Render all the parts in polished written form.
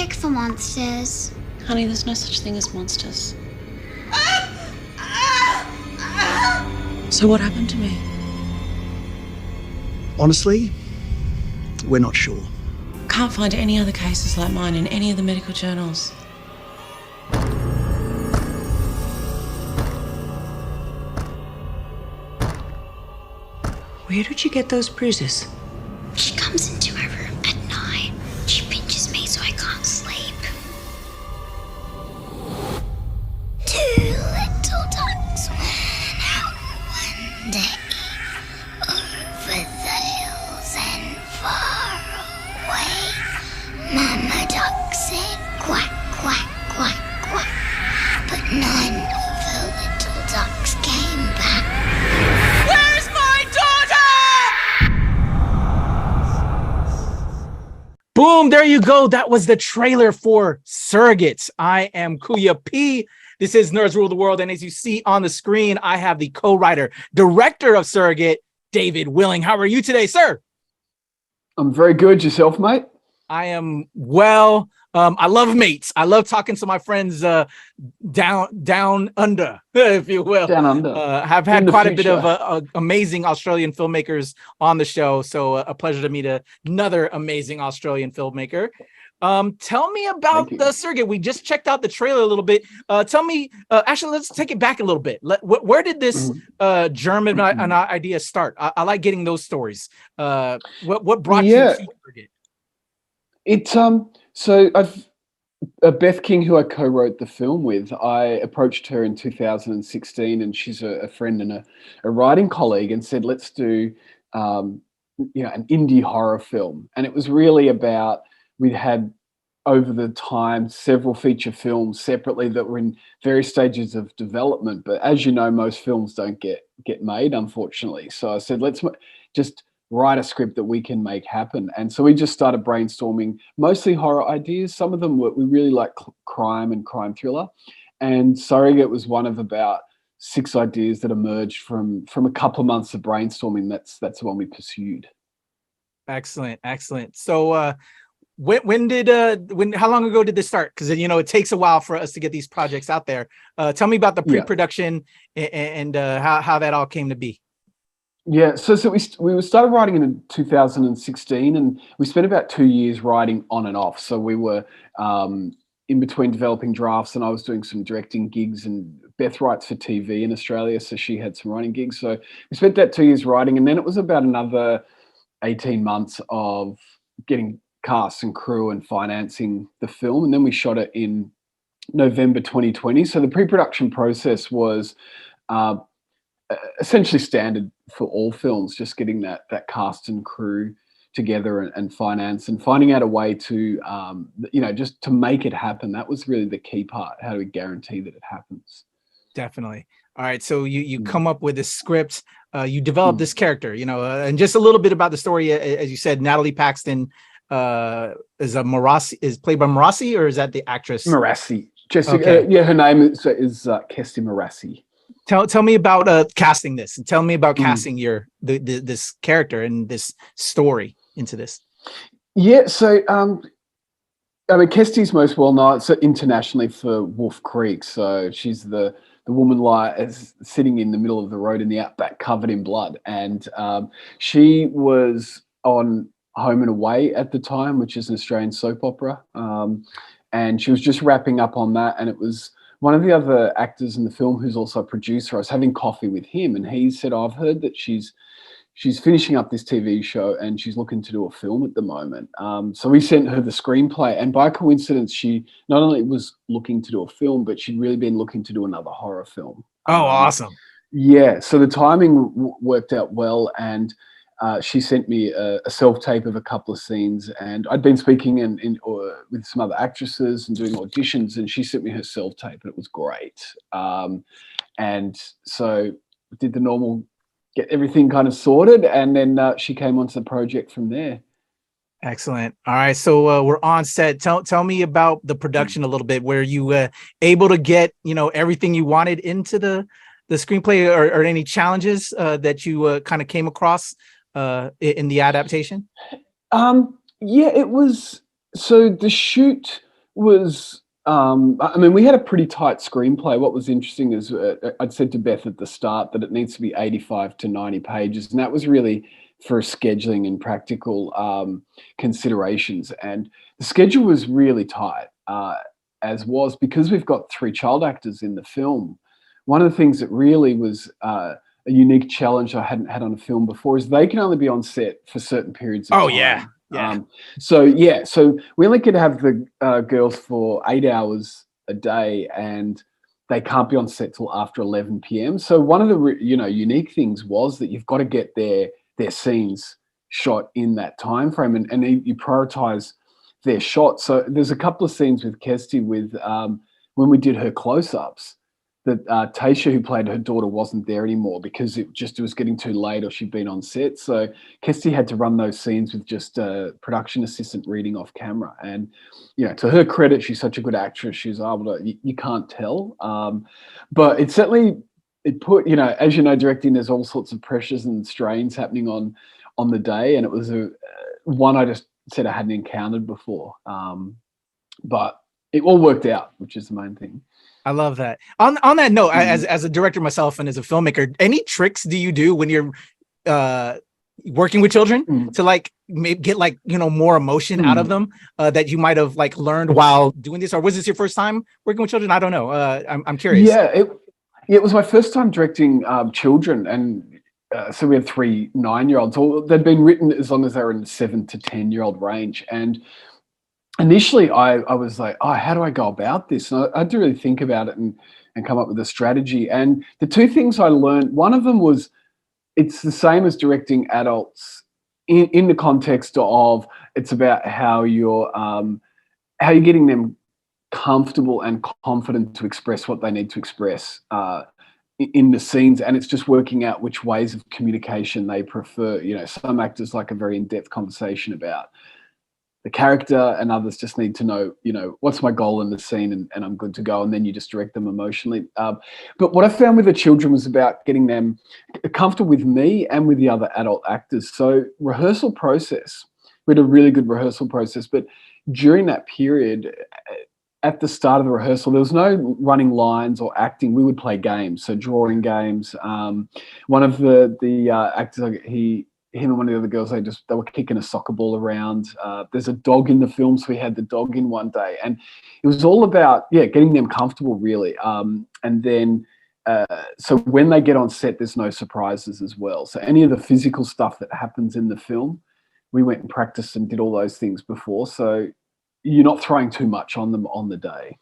check for monsters. Honey, there's no such thing as monsters. So what happened to me? Honestly, we're not sure. Can't find any other cases like mine in any of the medical journals. Where did you get those bruises? She comes into my room at night. She pinches me so I can't sleep. Two little ducks went out one day over the hills and far away. Mama duck said quack, quack, quack, quack, but none of the little ducks came back. Where's my daughter? Boom, there you go. That was the trailer for Surrogates. I am Kuya P. This is Nerds Rule the World. And as you see on the screen, I have the co-writer, director of Surrogate, David Willing. How are you today, sir? I'm very good. Yourself, mate? I am well. I love mates. I love talking to my friends down under, if you will. Down under. I've had quite a bit of amazing Australian filmmakers on the show. So a pleasure to meet another amazing Australian filmmaker. Tell me about the Surrogate. We just checked out the trailer a little bit. Tell me, actually, let's take it back a little bit. Where did this German idea start? I like getting those stories. What brought you to Surrogate? It's so I've Beth King, who I co-wrote the film with, I approached her in 2016, and she's a friend and a writing colleague, and said, let's do an indie horror film. And it was really about, we'd had over the time several feature films separately that were in various stages of development, but as you know, most films don't get made, unfortunately. So I said, let's just write a script that we can make happen. And so we just started brainstorming mostly horror ideas. Some of them we really like crime and crime thriller. And Surrogate was one of about 6 ideas that emerged from a couple of months of brainstorming. That's the one we pursued. Excellent. So how long ago did this start? Because it takes a while for us to get these projects out there. Tell me about the pre-production and how that all came to be. Yeah, so we started writing in 2016, and we spent about 2 years writing on and off. So we were in between developing drafts, and I was doing some directing gigs, and Beth writes for TV in Australia, so she had some writing gigs. So we spent that 2 years writing, and then it was about another 18 months of getting cast and crew and financing the film, and then we shot it in November 2020. So the pre-production process was essentially standard for all films, just getting that cast and crew together and finance, and finding out a way to just to make it happen. That was really the key part. How do we guarantee that it happens? Definitely. All right, so you come up with a script, you develop this character, and just a little bit about the story. As you said, Natalie Paxton is played by Marassi, or is that the actress? Marassi. Jessica. Okay. Her name is Kirsty Marassi. Tell me about casting this, and tell me about casting this character and this story into this. Yeah, so Kirsty's most well known internationally for Wolf Creek. So she's the woman sitting in the middle of the road in the outback, covered in blood, and she was on Home and Away at the time, which is an Australian soap opera, and she was just wrapping up on that, and it was one of the other actors in the film who's also a producer. I was having coffee with him, and he said, I've heard that she's finishing up this TV show and she's looking to do a film at the moment. So we sent her the screenplay, and by coincidence, she not only was looking to do a film, but she'd really been looking to do another horror film. Oh, awesome. Yeah, so the timing worked out well, and she sent me a self-tape of a couple of scenes, and I'd been speaking with some other actresses and doing auditions, and she sent me her self-tape, and it was great. And so did the normal, get everything kind of sorted, and then she came onto the project from there. Excellent. All right, so we're on set. Tell me about the production a little bit. Were you able to get everything you wanted into the screenplay, or any challenges that you kind of came across in the adaptation? Yeah, it was. So the shoot was, I mean, we had a pretty tight screenplay. What was interesting is I'd said to Beth at the start that it needs to be 85 to 90 pages. And that was really for scheduling and practical considerations. And the schedule was really tight, as was because we've got 3 child actors in the film. One of the things that really was a unique challenge I hadn't had on a film before is they can only be on set for certain periods of time. Yeah. So we only could have the girls for 8 hours a day, and they can't be on set till after 11 p.m. So one of the unique things was that you've got to get their scenes shot in that time frame, and you prioritize their shots. So there's a couple of scenes with Kesty with when we did her close-ups, that Tasha, who played her daughter, wasn't there anymore because it was getting too late or she'd been on set. So Kesty had to run those scenes with just a production assistant reading off camera. And, to her credit, she's such a good actress. She's able to, you can't tell. But it certainly, it put, as directing, there's all sorts of pressures and strains happening on the day. And it was one I just said I hadn't encountered before. But it all worked out, which is the main thing. I love that. On that note, as a director myself and as a filmmaker, any tricks do you do when you're working with children to maybe get more emotion out of them that you might have learned while doing this? Or was this your first time working with children? I don't know. I'm curious. Yeah, it was my first time directing children, and so we had 3 9-year-olds. They'd been written as long as they were in the 7 to 10-year-old range, and initially, I was like, oh, how do I go about this? And I had to really think about it and come up with a strategy. And the 2 things I learned, one of them was it's the same as directing adults in the context of it's about how you're getting them comfortable and confident to express what they need to express in the scenes. And it's just working out which ways of communication they prefer. Some actors like a very in-depth conversation about the character, and others just need to know, what's my goal in the scene, and I'm good to go. And then you just direct them emotionally. But what I found with the children was about getting them comfortable with me and with the other adult actors. So rehearsal process, we had a really good rehearsal process, but during that period, at the start of the rehearsal, there was no running lines or acting. We would play games, so drawing games. One of the actors, him and one of the other girls, they were kicking a soccer ball around. There's a dog in the film, so we had the dog in one day. And it was all about, getting them comfortable, really. And then, so when they get on set, there's no surprises as well. So any of the physical stuff that happens in the film, we went and practiced and did all those things before. So you're not throwing too much on them on the day.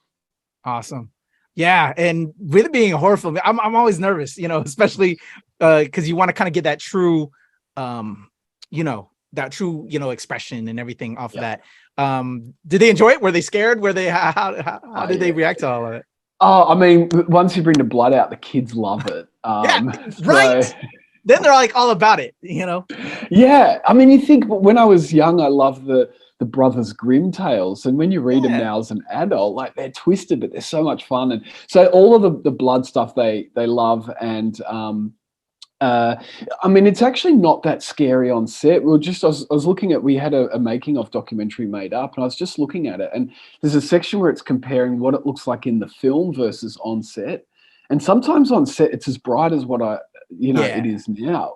Awesome. Yeah. And with it being a horror film, I'm always nervous, especially because you want to kind of get that true expression and everything off of that. Did they enjoy it? Were they scared? Were they, how did they react to all of it? Oh, I mean, once you bring the blood out, the kids love it. Right. So, then they're all about it, Yeah. I mean, you think when I was young, I loved the Brothers Grimm tales. And when you read them now as an adult, they're twisted, but they're so much fun. And so all of the blood stuff they love. And, I mean, it's actually not that scary on set. I was looking at, we had a making of documentary made up, and I was just looking at it, and there's a section where it's comparing what it looks like in the film versus on set. And sometimes on set, it's as bright as what it is now.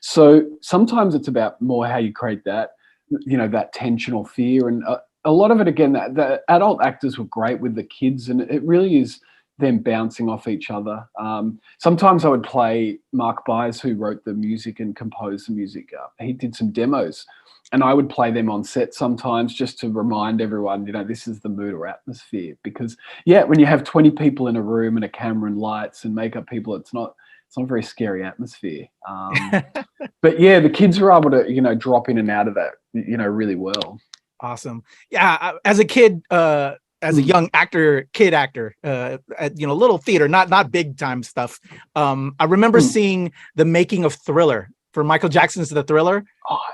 So sometimes it's about more how you create that, that tension or fear. And a lot of it, again, the adult actors were great with the kids, and it really is them bouncing off each other. Sometimes I would play Mark Byers, who wrote the music and composed the music. He did some demos, and I would play them on set sometimes just to remind everyone, this is the mood or atmosphere. Because when you have 20 people in a room and a camera and lights and makeup people, it's not a very scary atmosphere. But the kids were able to, drop in and out of that, really well. Awesome. Yeah. As a kid, as a young kid actor, at little theater, not big time stuff. I remember seeing the making of Thriller for Michael Jackson's The Thriller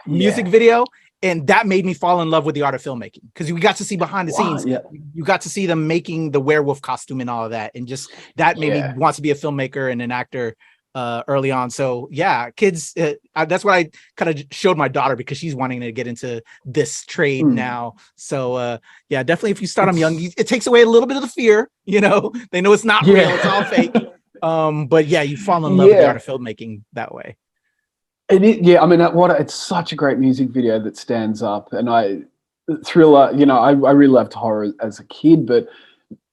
music video, and that made me fall in love with the art of filmmaking, because we got to see behind the scenes. Yeah. You got to see them making the werewolf costume and all of that, and just that made me want to be a filmmaker and an actor early on. So yeah, kids, that's what I kind of showed my daughter, because she's wanting to get into this trade now. So yeah, definitely if you start them young, it takes away a little bit of the fear, you know, they know it's not real, it's all fake. But yeah, you fall in love with the art of filmmaking that way. Yeah, I mean, it's such a great music video that stands up, and Thriller, you know, I really loved horror as a kid, but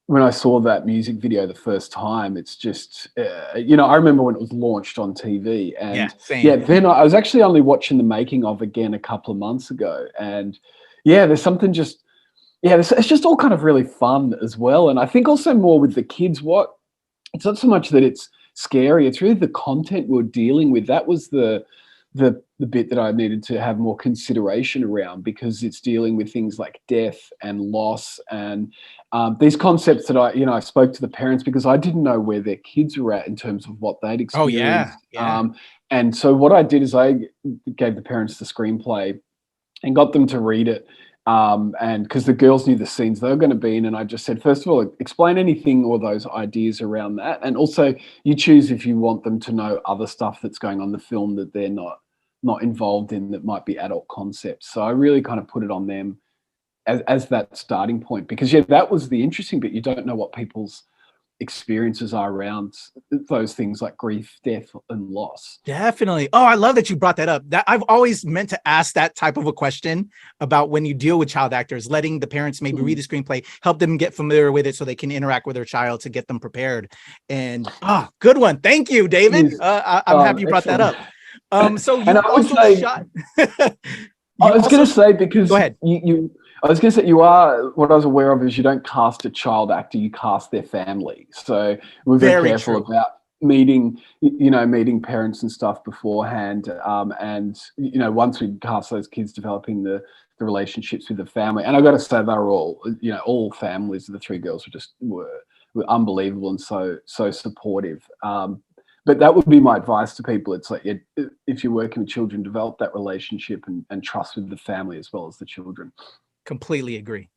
when I saw that music video the first time, it's just, you know, I remember when it was launched on TV, and then I was actually only watching the making of again a couple of months ago, and yeah, there's something just, it's just all kind of really fun as well, and I think also more with the kids, it's not so much that it's scary, it's really the content we're dealing with. That was the bit that I needed to have more consideration around, because it's dealing with things like death and loss and these concepts that I spoke to the parents, because I didn't know where their kids were at in terms of what they'd experienced. And so what I did is I gave the parents the screenplay and got them to read it. And because the girls knew the scenes they were going to be in, and I just said, first of all, explain anything or those ideas around that, and also you choose if you want them to know other stuff that's going on in the film that they're not involved in, that might be adult concepts. So I really kind of put it on them as that starting point, because that was the interesting bit. You don't know what people's experiences are around those things like grief, death, and loss. Definitely. Oh, I love that you brought that up. That I've always meant to ask that type of a question about when you deal with child actors, letting the parents maybe read the screenplay, help them get familiar with it so they can interact with their child to get them prepared. And good one. Thank you, David. I'm happy you brought that up. So you also shot. I was going to say, because go ahead. I was going to say, what I was aware of is you don't cast a child actor, you cast their family. So we're very careful about meeting parents and stuff beforehand. And, you know, once we cast those kids, developing the relationships with the family. And I've got to say, they were all families of the three girls were unbelievable and so supportive. But that would be my advice to people. It's like, if you're working with children, develop that relationship and trust with the family as well as the children. Completely agree.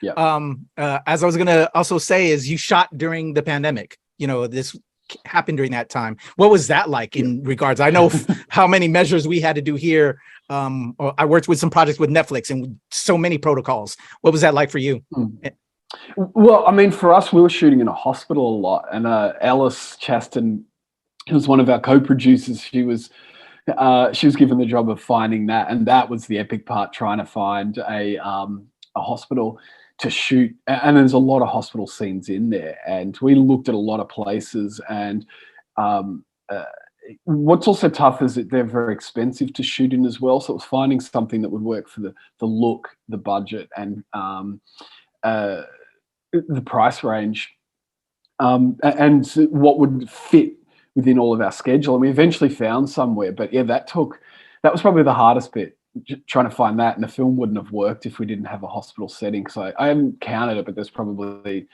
Yeah. As I was going to also say, is you shot during the pandemic. You know, this happened during that time. What was that like in regards? I know how many measures we had to do here. I worked with some projects with Netflix and so many protocols. What was that like for you? Well, I mean, for us, we were shooting in a hospital a lot, and Alice Chaston, who was one of our co-producers, she was given the job of finding that, and that was the epic part, trying to find a hospital to shoot. And there's a lot of hospital scenes in there, and we looked at a lot of places. And what's also tough is that they're very expensive to shoot in as well. So it was finding something that would work for the look, the budget, and the price range, and what would fit within all of our schedule. And we eventually found somewhere, but yeah, that was probably the hardest bit, trying to find that. And the film wouldn't have worked if we didn't have a hospital setting. So I haven't counted it, but there's probably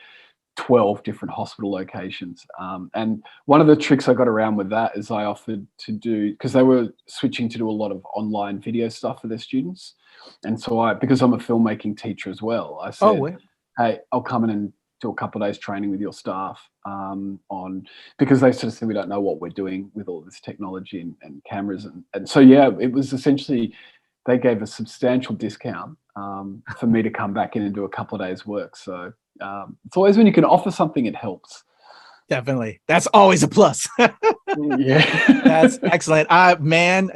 12 different hospital locations. And one of the tricks I got around with that is I offered to do, because they were switching to do a lot of online video stuff for their students. And so because I'm a filmmaking teacher as well, I said, hey, I'll come in and do a couple of days training with your staff because they sort of said, we don't know what we're doing with all this technology and cameras. And so, yeah, it was essentially, they gave a substantial discount for me to come back in and do a couple of days work. So it's always when you can offer something, it helps. Definitely. That's always a plus. Yeah. That's excellent. I've been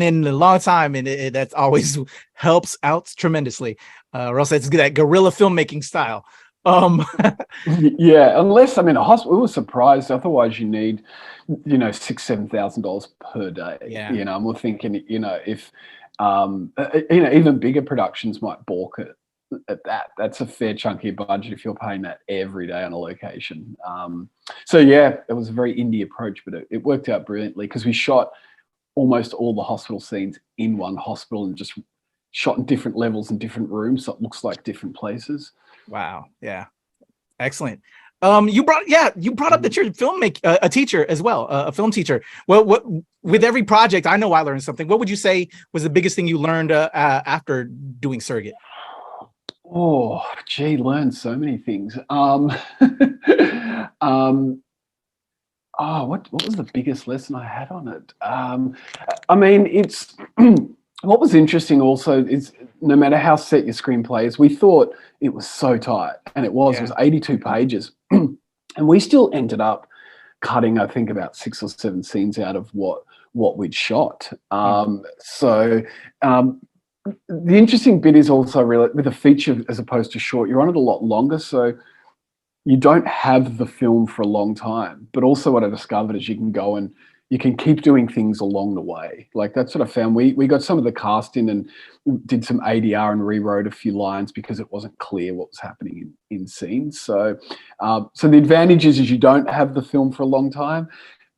in a long time, and that's always helps out tremendously. Russell, it's that guerrilla filmmaking style. Yeah, unless, I mean, a hospital, we were surprised. Otherwise you need, $6,000-7,000 per day. Yeah. And we're thinking, if, even bigger productions might balk at that. That's a fair chunky budget if you're paying that every day on a location. So yeah, it was a very indie approach, but it worked out brilliantly, because we shot almost all the hospital scenes in one hospital and just shot in different levels and different rooms, so it looks like different places. Wow. Yeah. Excellent. You brought up that you're a teacher as well, a film teacher. Well, what with every project, I know I learned something. What would you say was the biggest thing you learned after doing Surrogate? Oh, gee, learned so many things. Oh, what was the biggest lesson I had on it? I mean, it's what was interesting also is no matter how set your screenplay is, we thought it was so tight, and it was 82 pages, and we still ended up cutting, I think, about 6 or 7 scenes out of what we'd shot. So the interesting bit is also really with a feature as opposed to short, you're on it a lot longer, so you don't have the film for a long time. But also what I discovered is you can go and you can keep doing things along the way. Like that's what I found. We got some of the cast in and did some ADR and rewrote a few lines because it wasn't clear what was happening in scenes. So so the advantage is you don't have the film for a long time,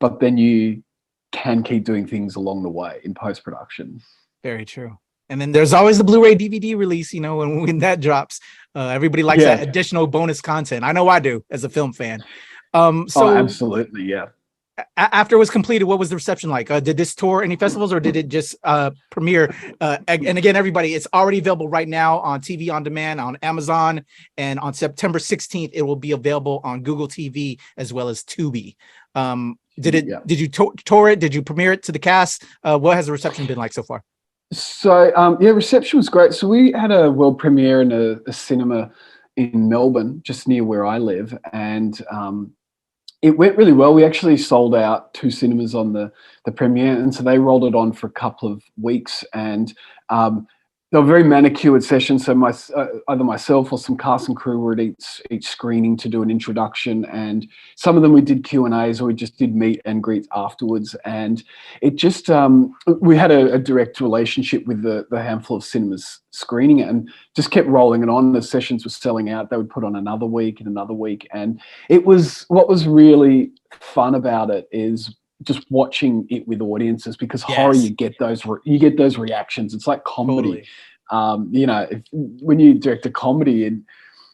but then you can keep doing things along the way in post-production. Very true. And then there's always the Blu-ray DVD release, you know, when that drops. Everybody likes that additional bonus content. I know I do as a film fan. So absolutely, yeah. After it was completed, what was the reception like? Did this tour any festivals, or did it just premiere? And again, everybody, it's already available right now on TV on demand on Amazon, and on September 16th, it will be available on Google TV as well as Tubi. Did you tour it? Did you premiere it to the cast? What has the reception been like so far? So reception was great. So we had a world premiere in a cinema in Melbourne, just near where I live, and it went really well. We actually sold out 2 cinemas on the premiere, and so they rolled it on for a couple of weeks, and they were very manicured sessions. So either myself or some cast and crew were at each screening to do an introduction, and some of them we did Q&As, or we just did meet and greets afterwards. And it just we had a direct relationship with the handful of cinemas screening it, and just kept rolling it on. The sessions were selling out. They would put on another week and another week, and it was what was really fun about it is just watching it with audiences, because horror, you get those reactions. It's like comedy. Totally. You know, when you direct a comedy and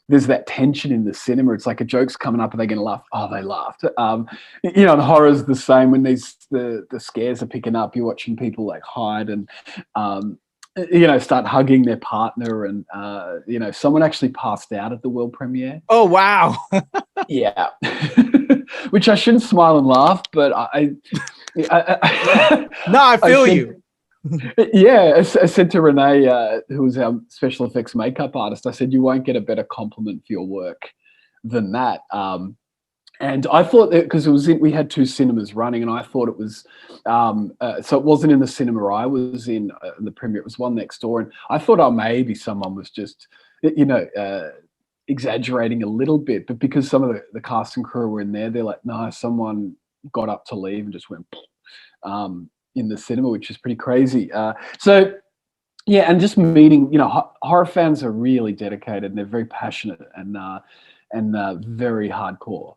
there's that tension in the cinema, it's like a joke's coming up, are they going to laugh? Oh, they laughed. You know, and horror's the same. When the scares are picking up, you're watching people like hide and you know, start hugging their partner, and you know, someone actually passed out at the world premiere. Oh wow. Yeah. Which I shouldn't smile and laugh, but I no, I feel you. Yeah, I said to Renee, who was our special effects makeup artist, I said, you won't get a better compliment for your work than that. And I thought that because we had 2 cinemas running, and I thought it was, so it wasn't in the cinema I was in the premiere, it was one next door. And I thought, maybe someone was just, you know, exaggerating a little bit, but because some of the cast and crew were in there, they're like, no, someone got up to leave and just went in the cinema, which is pretty crazy. So yeah, and just meeting, you know, horror fans are really dedicated, and they're very passionate and very hardcore.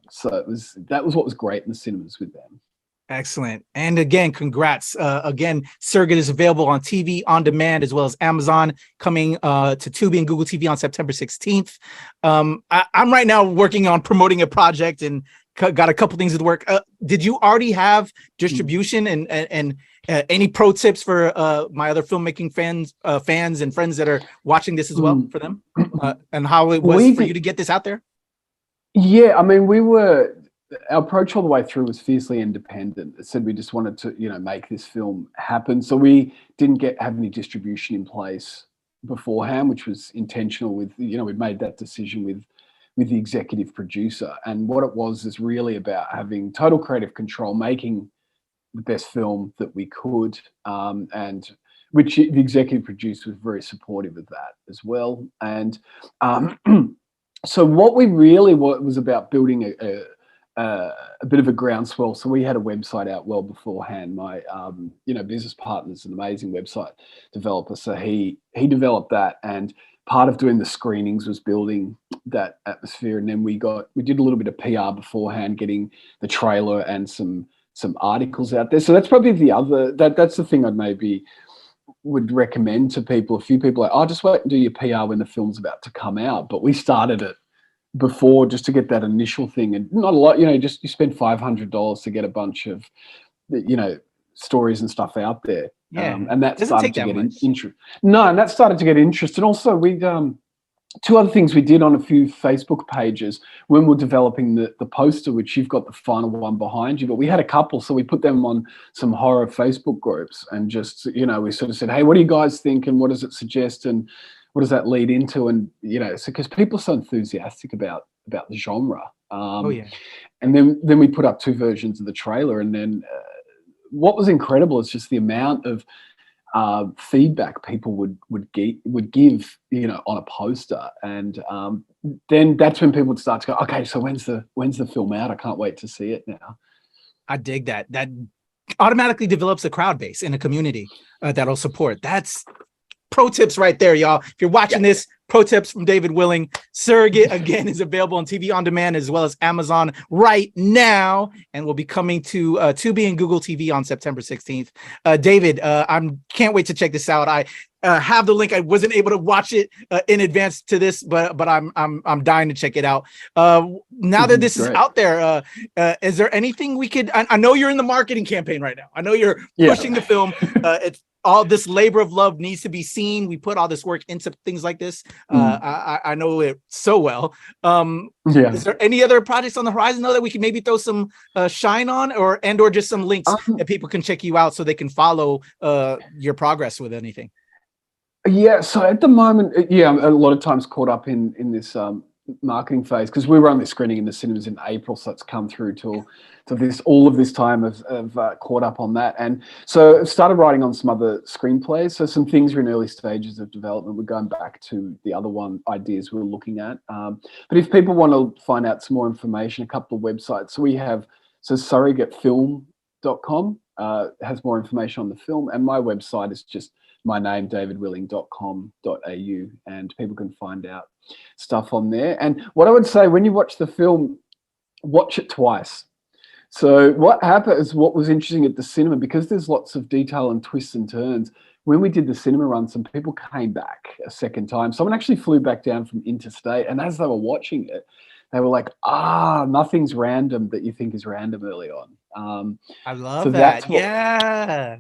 So that was what was great in the cinemas with them. Excellent. And again, congrats. Again, Surrogate is available on TV on demand as well as Amazon, coming to Tubi and Google TV on September 16th. I'm right now working on promoting a project and got a couple things at work. Did you already have distribution and any pro tips for my other filmmaking fans and friends that are watching this as well, for them, and how it was for you to get this out there? Yeah, I mean, our approach all the way through was fiercely independent. It said we just wanted to, you know, make this film happen. So we didn't have any distribution in place beforehand, which was intentional. With, you know, we'd made that decision with the executive producer, and what it was is really about having total creative control, making the best film that we could, and which the executive producer was very supportive of that as well. And so what we really was about building a bit of a groundswell. So we had a website out well beforehand. My you know, business partner's an amazing website developer, so he developed that, and part of doing the screenings was building that atmosphere. And then we did a little bit of PR beforehand, getting the trailer and some articles out there. So that's probably that's the thing I'd maybe would recommend to people. A few people are like, oh, just wait and do your PR when the film's about to come out. But we started it before, just to get that initial thing, and not a lot, you know, just you spend $500 to get a bunch of, you know, stories and stuff out there. Yeah, and that started to get interest. No, and that started to get interest. And also we two other things we did on a few Facebook pages when we're developing the poster, which you've got the final one behind you, but we had a couple, so we put them on some horror Facebook groups and just, you know, we sort of said, hey, what do you guys think, and what does it suggest, and what does that lead into? And, you know, so because people are so enthusiastic about the genre. Oh yeah. And then we put up two versions of the trailer, and then what was incredible is just the amount of feedback people would give, you know, on a poster. And then that's when people would start to go, okay, so when's the film out? I can't wait to see it now. I dig that. That automatically develops a crowd base in a community that'll support. That's pro tips right there, y'all. If you're watching this, pro tips from David Willing. Surrogate, again, is available on TV on demand as well as Amazon right now, and will be coming to Tubi and Google TV on September 16th. David, can't wait to check this out. I have the link. I wasn't able to watch it in advance to this, but I'm dying to check it out. Now that this is out there, is there anything we could? I know you're in the marketing campaign right now. I know you're pushing the film. It's all this labor of love needs to be seen. We put all this work into things like this. I know it so well. Is there any other projects on the horizon though that we can maybe throw some shine on, or just some links that people can check you out so they can follow your progress with anything? Yeah, so at the moment, I'm a lot of times caught up in this marketing phase, because we were only screening in the cinemas in April, so it's come through to this, all of this time of caught up on that. And so I've started writing on some other screenplays, so some things are in early stages of development. We're going back to the other ideas we were looking at. But if people want to find out some more information, a couple of websites. So we have, surrogatefilm.com has more information on the film, and my website is just my name, davidwilling.com.au, and people can find out stuff on there. And what I would say, when you watch the film, watch it twice. So what happened is, what was interesting at the cinema, because there's lots of detail and twists and turns, when we did the cinema run, some people came back a second time. Someone actually flew back down from interstate, and as they were watching it, they were like, nothing's random that you think is random early on. I love that. Yeah.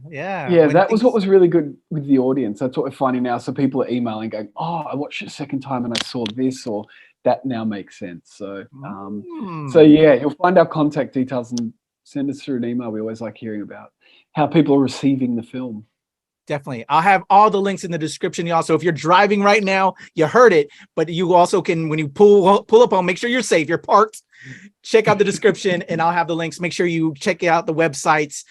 That was what was really good with the audience. That's what we're finding now. So people are emailing going, I watched it a second time and I saw this, or that now makes sense. So, you'll find our contact details and send us through an email. We always like hearing about how people are receiving the film. Definitely. I'll have all the links in the description, y'all. So if you're driving right now, you heard it, but you also can, when you pull up on, make sure you're safe, you're parked, check out the description, and I'll have the links. Make sure you check out the websites,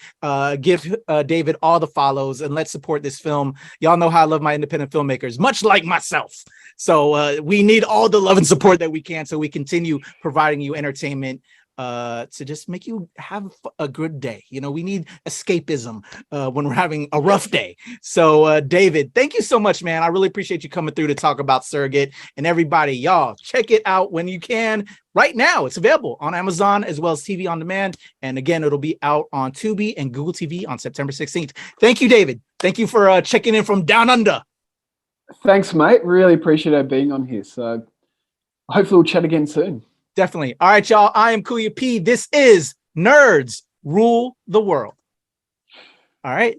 give David all the follows, and let's support this film. Y'all know how I love my independent filmmakers, much like myself. So we need all the love and support that we can, so we continue providing you entertainment to just make you have a good day. You know, we need escapism when we're having a rough day. So David, thank you so much, man. I really appreciate you coming through to talk about Surrogate. And everybody, y'all, check it out when you can. Right now, it's available on Amazon as well as TV on demand. And again, it'll be out on Tubi and Google TV on September 16th. Thank you, David. Thank you for checking in from down under. Thanks, mate. Really appreciate being on here. So hopefully we'll chat again soon. Definitely. All right, y'all. I am Kuya P. This is Nerds Rule the World. All right.